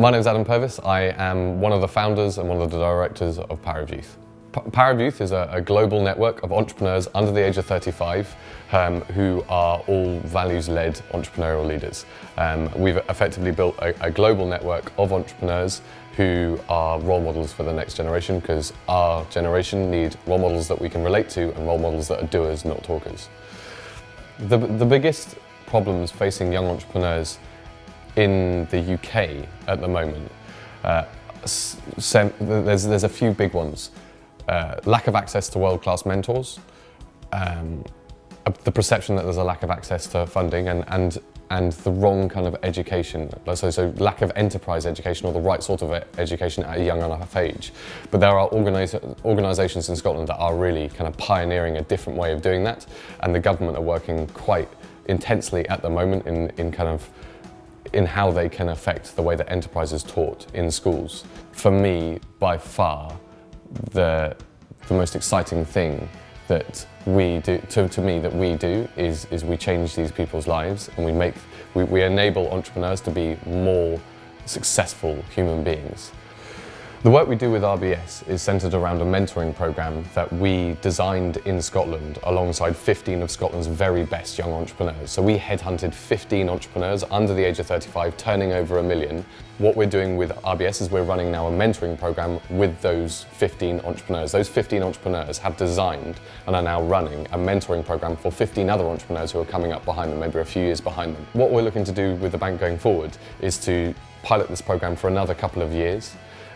My name is Adam Purvis. I am one of the founders and one of the directors of Power of Youth. Power of Youth is a global network of entrepreneurs under the age of 35 who are all values-led entrepreneurial leaders. We've effectively built a global network of entrepreneurs who are role models for the next generation, because our generation need role models that we can relate to and role models that are doers, not talkers. The biggest problems facing young entrepreneurs in the UK at the moment, there's a few big ones. Lack of access to world-class mentors, the perception that there's a lack of access to funding and the wrong kind of education. So lack of enterprise education or the right sort of education at a young enough age. But there are organisations in Scotland that are really kind of pioneering a different way of doing that, and the government are working quite intensely at the moment in how they can affect the way that enterprise is taught in schools. For me, by far, the most exciting thing that we do, to me, that we do is we change these people's lives, and we enable entrepreneurs to be more successful human beings. The work we do with RBS is centred around a mentoring programme that we designed in Scotland alongside 15 of Scotland's very best young entrepreneurs. So we headhunted 15 entrepreneurs under the age of 35, turning over $1 million. What we're doing with RBS is we're running now a mentoring programme with those 15 entrepreneurs. Those 15 entrepreneurs have designed and are now running a mentoring programme for 15 other entrepreneurs who are coming up behind them, maybe a few years behind them. What we're looking to do with the bank going forward is to pilot this programme for another couple of years,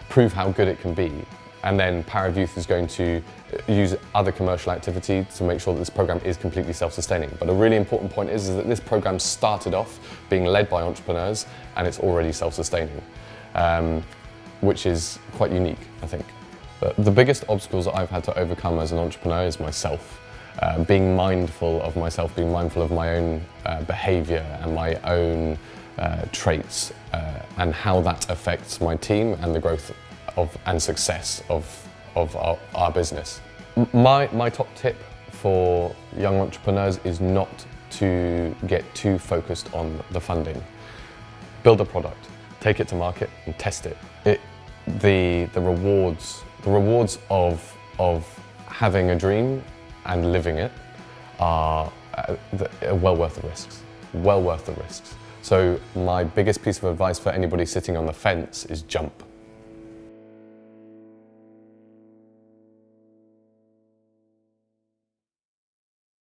prove how good it can be, and then Power of Youth is going to use other commercial activity to make sure that this programme is completely self-sustaining. But a really important point is that this programme started off being led by entrepreneurs, and it's already self-sustaining, which is quite unique, I think. But the biggest obstacles that I've had to overcome as an entrepreneur is myself. Being mindful of myself, being mindful of my own behaviour and my own traits, and how that affects my team and the growth and success of our business. My top tip for young entrepreneurs is not to get too focused on the funding. Build a product, take it to market and test it. The rewards of having a dream and living it are well worth the risks. Well worth the risks. So my biggest piece of advice for anybody sitting on the fence is jump.